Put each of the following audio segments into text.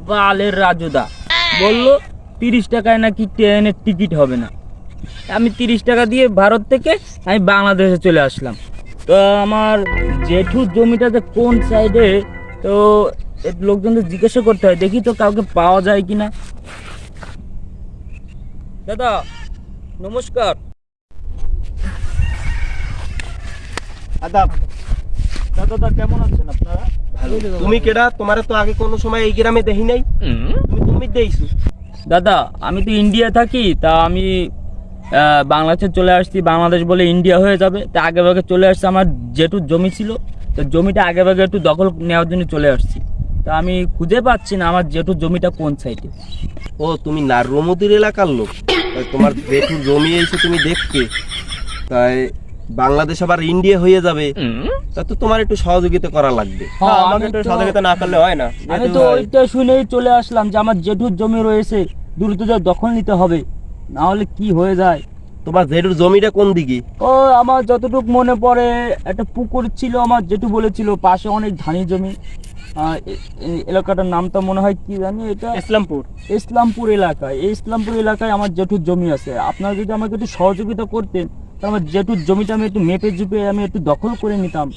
বালের রাজুদা বললো 30 টাকায় নাকি ট্রেনের টিকিট হবে না। আমি 30 টাকা দিয়ে ভারত থেকে আমি বাংলাদেশে চলে আসলাম। তো আমার জেঠুর জমিটাতে কোন সাইডে, তো লোকজনদের জিজ্ঞাসা করতে হয়, দেখি তো কাউকে পাওয়া যায় কিনা। দাদা নমস্কার। আদাব। দাদা কেমন আছেন আপনারা? তুমি কেডা? তোমারে তো আগে কোনো সময় এই গ্রামে দেখি নাই। তুমি দেইছো? দাদা আমি তো ইন্ডিয়া থাকি, তা আমি বাংলাদেশে চলে আসছি। বাংলাদেশ বলে ইন্ডিয়া হয়ে যাবে, তা আগে ভাগে চলে আসছি। আমার জেঠুর জমি ছিল, তো জমিটা আগে ভাগে একটু দখল নেওয়ার জন্য চলে আসছি। তা আমি খুঁজে পাচ্ছি না আমার জেঠুর জমিটা কোন সাইডে। ও তুমি নারমতির এলাকার লোক, তাই তোমার জেঠুর জমি এসে তুমি দেখতে, তাই বাংলাদেশ আবার ইন্ডিয়া হয়ে যাবে, তা তো তোমার একটু সহযোগিতা করা লাগবে। হ্যাঁ, আমাকে একটু সহযোগিতা না করলে হয় না। আমি তো ওইটা শুনেই চলে আসলাম যে আমার জেঠুর জমি রয়েছে, দ্রুত যা দখল নিতে হবে, না হলে কি হয়ে যায়। তোমার জেঠুর জমিটা কোন দিকে? ও আমার যতটুকু মনে পড়ে একটা পুকুর ছিল, আমার জেঠু বলেছিল পাশে অনেক ধানি জমি। এলাকাটার নামটা মনে হয় কি জানি, এটা ইসলামপুর এলাকায়। এই ইসলামপুর এলাকায় আমার জেঠুর জমি আছে। আপনারা যদি আমাকে একটু সহযোগিতা করতেন, তাহলে আমার জেঠুর জমিটা আমি একটু মেপে জুপে আমি একটু দখল করে নিতাম,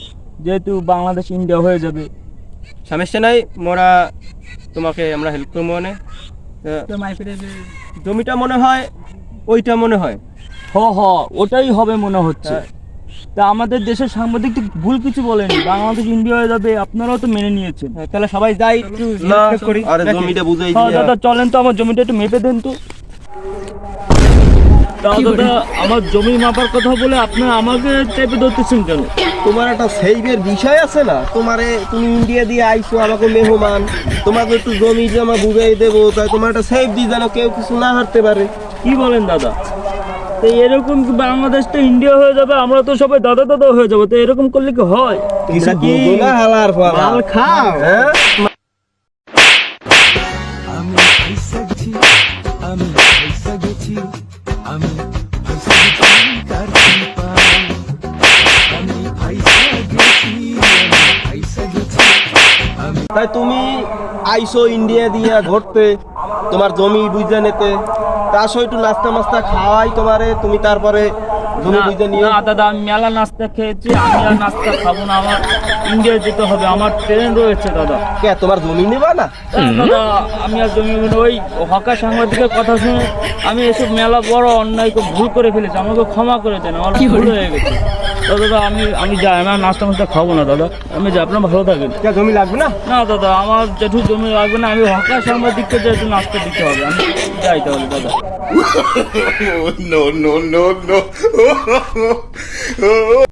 যেহেতু বাংলাদেশ ইন্ডিয়া হয়ে যাবে। সমস্যা নাই, মোরা তোমাকে আমরা হেল্প করবো। মানে জমিটা মনে হয় ওইটা মনে হয়। ওটাই হবে মনে হচ্ছে। তা আমাদের দেশের সাংবাদিক তো ভুল কিছু বলেনি, বাংলাদেশ ইন্ডিয়া হয়ে যাবে, আপনারাও তো মেনে নিয়েছেন। তাহলে সবাই যাই একটু করি। আরে জমিটা বুঝাই হ্যাঁ দাদা চলেন তো, আমার জমিটা একটু মেপে দেন তো। তাও দাদা আমার জমি মাপার কথা বলে আপনারা আমাকে চেপে ধরতেছেন কেন? তোমার একটা সেইভের বিষয় আছে না? তুমি ইন্ডিয়া দিয়ে আইছো, আমাকে মেহমান, তোমাকে একটু জমি জমা বুঝাই দেবো, তাই তোমার একটা সেফ দিয়ে যেন কেউ কিছু না হারতে পারে। কি বলেন দাদা? তো এরকম কি বাংলাদেশটা ইন্ডিয়া হয়ে যাবে, আমরা তো সবাই দাদা দাদা হয়ে যাবো, তো এরকম করলে কি হয়? কিছু বুঝো না হালার ফালা। মাল খাও। হ্যাঁ আমি পয়সা গেছি, আমি পয়সা গেছি, আমি পয়সা গেছি তার কৃপায়। আমি পয়সা গেছি, আমি পয়সা গেছি, আমি তাই তুমি আইসো ইন্ডিয়া দিয়া ঘুরতে, তোমার জমি বুঝে নিতে, তা আসো একটু নাস্তা মাস্তা খাওয়াই তোমারে, তুমি তারপরে জমি বুঝে নিয়ে। না দাদা আমি মেলা নাস্তা খেয়েছি, আমি আর নাস্তা খাবো না, আমার ইন্ডিয়া যেতে হবে, আমার ট্রেন রয়েছে দাদা। কে তোমার জমি নেবা না? দাদা আমি আর জমি ওই হকা সাংবাদিকের কথা শুনে আমি এসব মেলা বড় অন্যায় ভুল করে ফেলেছি, আমাকে ক্ষমা করে দেন, আমার ভুল হয়ে গেছে। দাদা আমি যাই, আমি আর নাস্তা মাস্তা খাবো না দাদা, আমি যাই, আপনার ভালো থাকেন। কে জমি লাগবে না? না দাদা আমার জেঠু জমি লাগবে না, আমি হকা সাংবাদিককে যে একটু নাস্তা দিতে হবে, আমি যাই তাহলে দাদা। no, no, no, no.